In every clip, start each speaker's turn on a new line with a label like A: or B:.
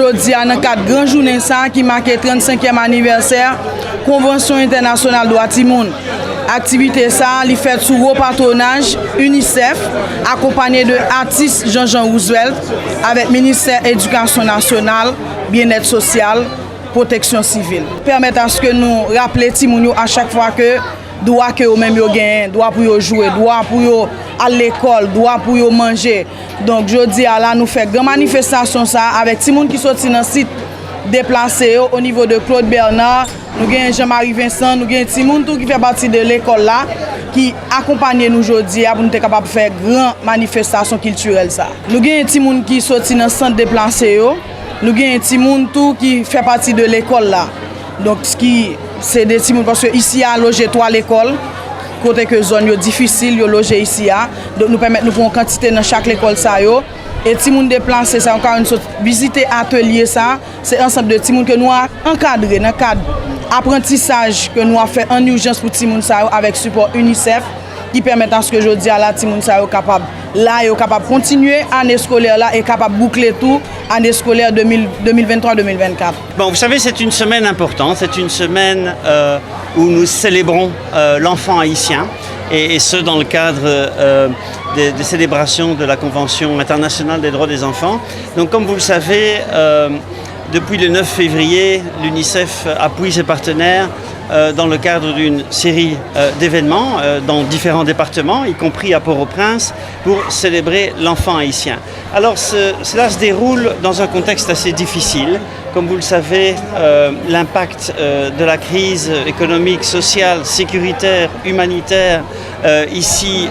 A: Jodi a dans cadre grand journée ça qui marque 35e anniversaire Convention internationale droit ti moun. Activité ça li fait sous gros patronage UNICEF accompagné de artiste Jean-Jean Roosevelt avec ministère éducation nationale, bien-être social, protection civile. Permettre à ce que nous rappeler ti moun yo à chaque fois que droit que eux même yo gagne, droit pour yo jouer, droit pour yo à l'école, droit pour yo manger. Donc jodi a là nous fait grande manifestation ça avec ti moun qui sorti dans site déplacé au niveau de Claude Bernard, nous avons Jean-Marie Vincent, nous avons Timoun qui fait partie de l'école là, qui accompagne nous aujourd'hui pour nous être capable de faire une grande manifestation culturelle. Nous avons Timoun qui sorti dans le centre déplacé, nous avons Timoun qui fait partie de l'école là. Donc c'est des Timoun parce que ici à loger 3 l'école, côté que zone difficile yo loger ici donc nous permettre nous une quantité dans chaque école ça yo. Et ti moun déplacé ça encore une sorte visiter atelier ça c'est ensemble de ti moun que nous a encadré dans cadre apprentissage que nous a fait en urgence pour ti moun ça avec support UNICEF qui permet à ce que je dis à la ti moun ça capable là yo capable continuer année scolaire là et capable boucler tout année scolaire 2023-2024.
B: Bon, vous savez, c'est une semaine importante, c'est une semaine où nous célébrons l'enfant haïtien et ce dans le cadre des célébrations de la Convention internationale des droits des enfants. Donc comme vous le savez, depuis le 9 février, l'UNICEF appuie ses partenaires dans le cadre d'une série d'événements dans différents départements, y compris à Port-au-Prince, pour célébrer l'enfant haïtien. Alors cela se déroule dans un contexte assez difficile. Comme vous le savez, l'impact de la crise économique, sociale, sécuritaire, humanitaire ici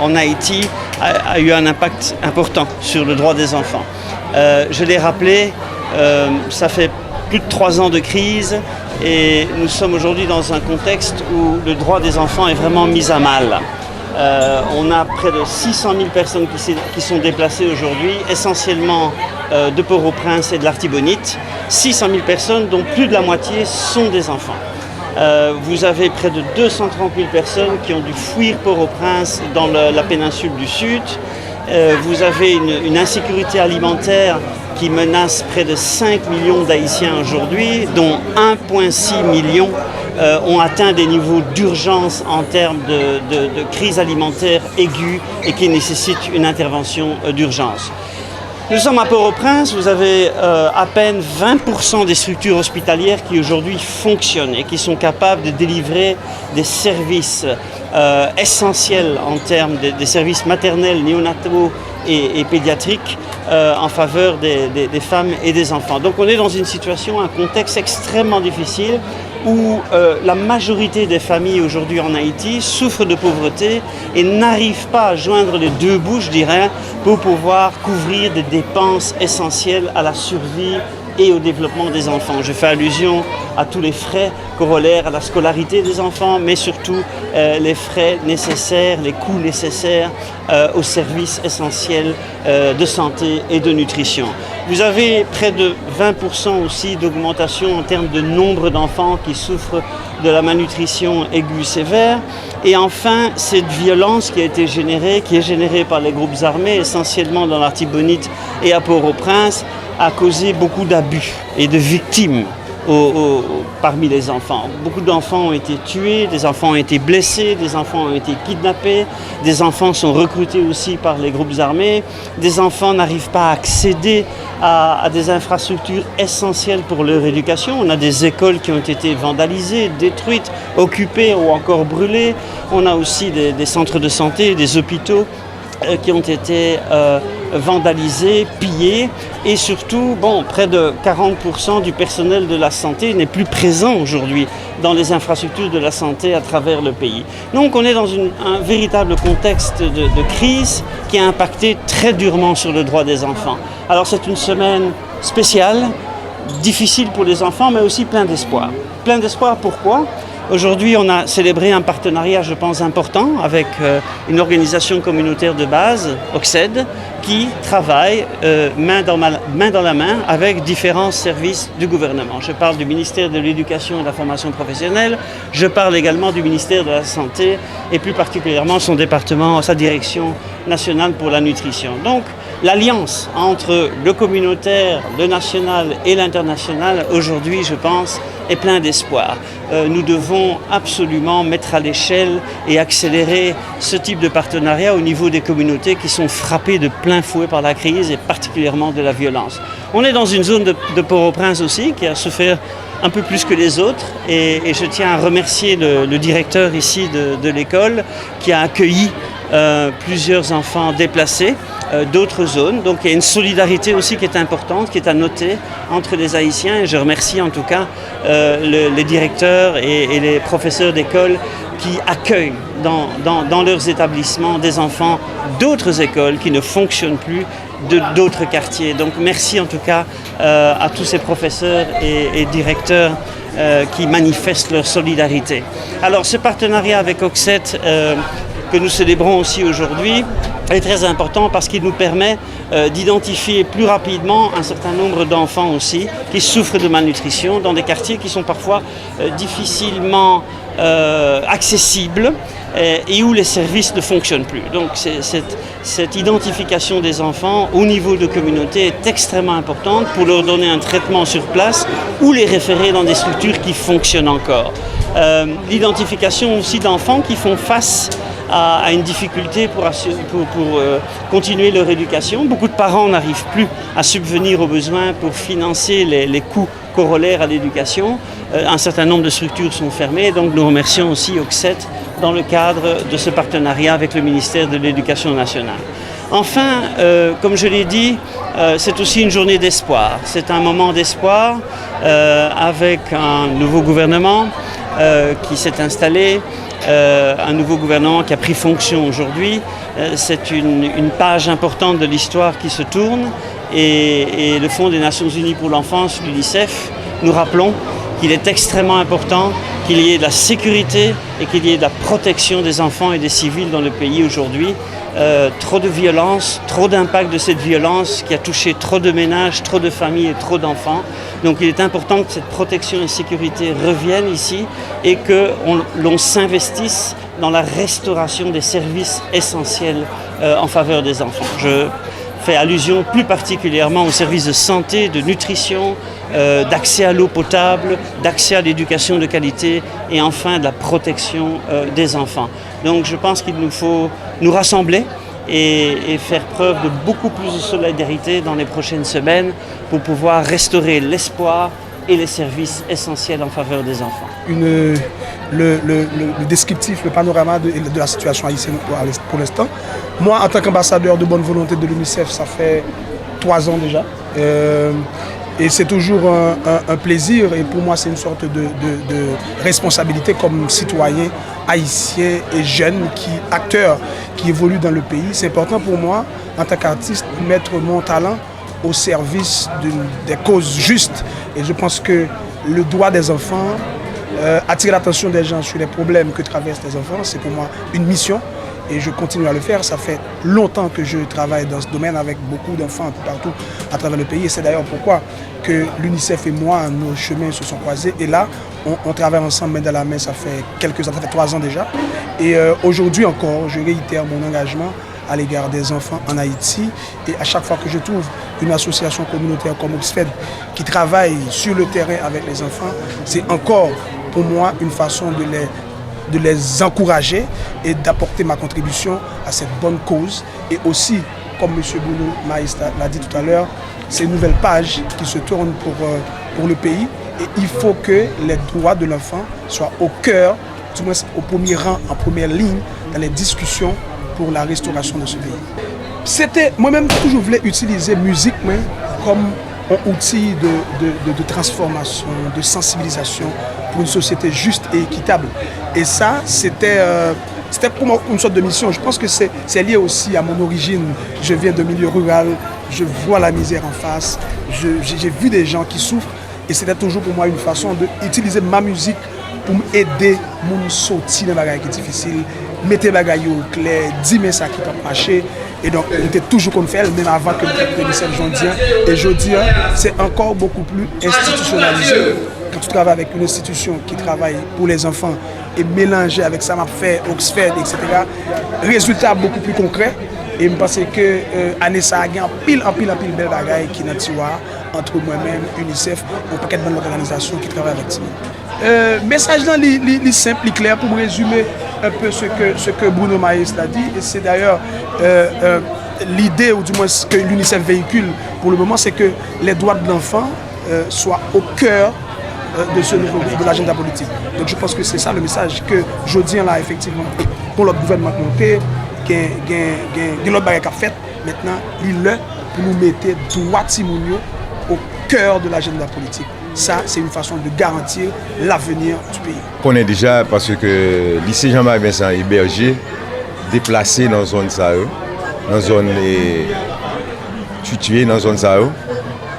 B: en Haïti a eu un impact important sur le droit des enfants. Je l'ai rappelé, ça fait plus de 3 ans de crise et nous sommes aujourd'hui dans un contexte où le droit des enfants est vraiment mis à mal. On a près de 600 000 personnes qui sont déplacées aujourd'hui, essentiellement de Port-au-Prince et de l'Artibonite. 600 000 personnes dont plus de la moitié sont des enfants. Vous avez près de 230 000 personnes qui ont dû fuir Port-au-Prince dans la péninsule du Sud. Vous avez une insécurité alimentaire qui menace près de 5 millions d'Haïtiens aujourd'hui, dont 1,6 million ont atteint des niveaux d'urgence en termes de crise alimentaire aiguë et qui nécessitent une intervention d'urgence. Nous sommes à Port-au-Prince, vous avez à peine 20% des structures hospitalières qui aujourd'hui fonctionnent et qui sont capables de délivrer des services essentiels en termes des services maternels, néonataux et pédiatriques en faveur des femmes et des enfants. Donc on est dans une situation, un contexte extrêmement difficile où la majorité des familles aujourd'hui en Haïti souffrent de pauvreté et n'arrivent pas à joindre les deux bouts, je dirais, pour pouvoir couvrir des dépenses essentielles à la survie et au développement des enfants. Je fais allusion à tous les frais corollaires à la scolarité des enfants, mais surtout les frais nécessaires, les coûts nécessaires aux services essentiels de santé et de nutrition. Vous avez près de 20% aussi d'augmentation en termes de nombre d'enfants qui souffrent de la malnutrition aiguë sévère. Et enfin, cette violence qui est générée par les groupes armés, essentiellement dans l'Artibonite et à Port-au-Prince, a causé beaucoup d'abus et de victimes parmi les enfants. Beaucoup d'enfants ont été tués, des enfants ont été blessés, des enfants ont été kidnappés, des enfants sont recrutés aussi par les groupes armés, des enfants n'arrivent pas à accéder à des infrastructures essentielles pour leur éducation. On a des écoles qui ont été vandalisées, détruites, occupées ou encore brûlées. On a aussi des centres de santé, des hôpitaux qui ont été vandalisés, pillés et surtout, près de 40% du personnel de la santé n'est plus présent aujourd'hui dans les infrastructures de la santé à travers le pays. Donc on est dans un véritable contexte de crise qui a impacté très durement sur le droit des enfants. Alors c'est une semaine spéciale, difficile pour les enfants mais aussi plein d'espoir. Plein d'espoir pourquoi ? Aujourd'hui, on a célébré un partenariat, je pense, important avec une organisation communautaire de base, OCSED, qui travaille main dans la main avec différents services du gouvernement. Je parle du ministère de l'Éducation et de la Formation professionnelle, je parle également du ministère de la Santé et plus particulièrement son département, sa direction nationale pour la nutrition. Donc, l'alliance entre le communautaire, le national et l'international, aujourd'hui, je pense, est plein d'espoir. Nous devons absolument mettre à l'échelle et accélérer ce type de partenariat au niveau des communautés qui sont frappées de plein fouet par la crise et particulièrement de la violence. On est dans une zone de Port-au-Prince aussi qui a souffert un peu plus que les autres et je tiens à remercier le directeur ici de l'école qui a accueilli plusieurs enfants déplacés d'autres zones. Donc il y a une solidarité aussi qui est importante, qui est à noter entre les Haïtiens. Et je remercie en tout cas les directeurs et les professeurs d'école qui accueillent dans leurs établissements des enfants d'autres écoles qui ne fonctionnent plus, d'autres quartiers. Donc merci en tout cas à tous ces professeurs et directeurs qui manifestent leur solidarité. Alors ce partenariat avec Oxet que nous célébrons aussi aujourd'hui est très important parce qu'il nous permet d'identifier plus rapidement un certain nombre d'enfants aussi qui souffrent de malnutrition dans des quartiers qui sont parfois difficilement accessibles et où les services ne fonctionnent plus. Donc cette identification des enfants au niveau de communauté est extrêmement importante pour leur donner un traitement sur place ou les référer dans des structures qui fonctionnent encore. L'identification aussi d'enfants qui font face à une difficulté pour continuer leur éducation. Beaucoup de parents n'arrivent plus à subvenir aux besoins pour financer les coûts corollaires à l'éducation. Un certain nombre de structures sont fermées, donc nous remercions aussi Oxet dans le cadre de ce partenariat avec le ministère de l'Éducation nationale. Enfin, comme je l'ai dit, c'est aussi une journée d'espoir. C'est un moment d'espoir avec un nouveau gouvernement qui s'est installé, un nouveau gouvernement qui a pris fonction aujourd'hui. C'est une page importante de l'histoire qui se tourne et le Fonds des Nations Unies pour l'enfance, l'UNICEF, nous rappelons qu'il est extrêmement important qu'il y ait de la sécurité et qu'il y ait de la protection des enfants et des civils dans le pays aujourd'hui. Trop de violence, trop d'impact de cette violence qui a touché trop de ménages, trop de familles et trop d'enfants. Donc il est important que cette protection et sécurité reviennent ici et que l'on s'investisse dans la restauration des services essentiels en faveur des enfants. Je fais allusion plus particulièrement aux services de santé, de nutrition, d'accès à l'eau potable, d'accès à l'éducation de qualité et enfin de la protection des enfants. Donc je pense qu'il nous faut nous rassembler et faire preuve de beaucoup plus de solidarité dans les prochaines semaines pour pouvoir restaurer l'espoir et les services essentiels en faveur des enfants.
C: Le descriptif, le panorama de la situation haïtienne pour l'instant. Moi, en tant qu'ambassadeur de bonne volonté de l'UNICEF, ça fait 3 ans déjà. Et c'est toujours un plaisir et pour moi c'est une sorte de responsabilité comme citoyen haïtien et jeune, acteur qui évolue dans le pays. C'est important pour moi en tant qu'artiste de mettre mon talent au service des causes justes. Et je pense que le droit des enfants, attirer l'attention des gens sur les problèmes que traversent les enfants, c'est pour moi une mission. Et je continue à le faire. Ça fait longtemps que je travaille dans ce domaine avec beaucoup d'enfants partout à travers le pays. Et c'est d'ailleurs pourquoi que l'UNICEF et moi, nos chemins se sont croisés. Et là, on travaille ensemble main dans la main, ça fait 3 ans déjà. Et aujourd'hui encore, je réitère mon engagement à l'égard des enfants en Haïti. Et à chaque fois que je trouve une association communautaire comme Oxfed qui travaille sur le terrain avec les enfants, c'est encore pour moi une façon de les encourager et d'apporter ma contribution à cette bonne cause. Et aussi, comme M. Bounou Maïs l'a dit tout à l'heure, c'est une nouvelle page qui se tourne pour le pays. Et il faut que les droits de l'enfant soient au cœur, du moins au premier rang, en première ligne, dans les discussions pour la restauration de ce pays. Moi-même, toujours voulu utiliser musique comme un outil de transformation, de sensibilisation pour une société juste et équitable. Et ça, c'était pour moi une sorte de mission. Je pense que c'est lié aussi à mon origine. Je viens d'un milieu rural, je vois la misère en face, j'ai vu des gens qui souffrent et c'était toujours pour moi une façon d'utiliser ma musique pour m'aider à sortir dans les bagages qui sont difficiles, mettre les bagages au clair, dire ça qui peut marcher. Et donc, on était toujours comme faire, même avant que le ministère Jondien. Et Jondien, c'est encore beaucoup plus institutionnalisé. Quand tu travailles avec une institution qui travaille pour les enfants et mélangé avec ça m'a fait Oxfed, etc., résultat beaucoup plus concret. Et je pense que Anessa a gagné en pile belle bagaille qui est entre moi-même, UNICEF, un paquet de bonnes organisations qui travaillent avec ça. Message là, il simple, il clair pour résumer un peu ce que Bruno Maes l'a dit. Et c'est d'ailleurs l'idée, ou du moins ce que l'UNICEF véhicule pour le moment, c'est que les droits de l'enfant soient au cœur de l'agenda politique. Donc je pense que c'est ça le message que je dis là, effectivement, pour notre gouvernement monté, qu'il y a l'autre bagage fait. Maintenant, il est pour nous mettre droit Timounio au cœur de l'agenda politique. Ça, c'est une façon de garantir l'avenir du pays.
D: On connaît déjà parce que le lycée Jean-Marie Vincent hébergé, déplacé dans la zone Sahel, dans la zone située dans la zone Sahel.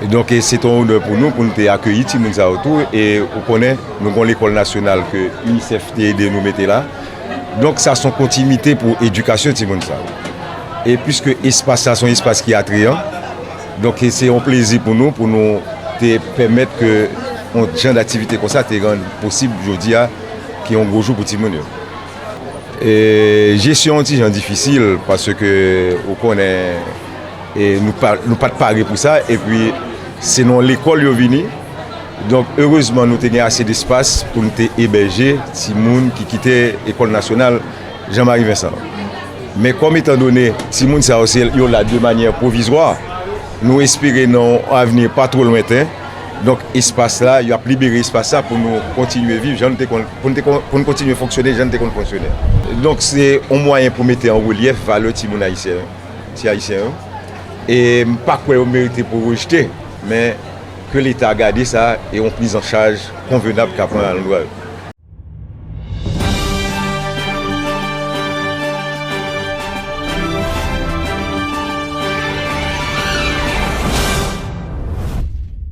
D: Et donc c'est un honneur pour nous accueillir tout le monde autour. Et on connaît, nous avons l'école nationale que l'UNICEF a aidé nous mettre là. Donc ça c'est une continuité pour l'éducation de tout le monde. Et puisque l'espace c'est un espace qui est attrayant, donc c'est un plaisir pour nous te permettre que un genre d'activité comme ça te rende possible aujourd'hui qui est un gros jour pour tout le monde. Et gestion est difficile parce que on connaît et nous pas parler pour ça et puis c'est dans l'école qui est venu. Donc heureusement nous avons assez d'espace pour nous héberger les gens qui quittent l'école nationale Jean-Marie Vincent. Mais comme étant donné si les gens sont là de manière provisoire, nous espérons dans un avenir pas trop lointain. Donc espace là, il y a libéré l'espace là pour nous continuer à vivre, pour nous continuer à fonctionner, fonctionner. Donc c'est un moyen pour mettre en relief valeur de les haïtiens. Et pas quoi on mérite pour rejeter, mais que l'État a gardé ça et on prise en charge convenable qu'à prendre à l'endroit.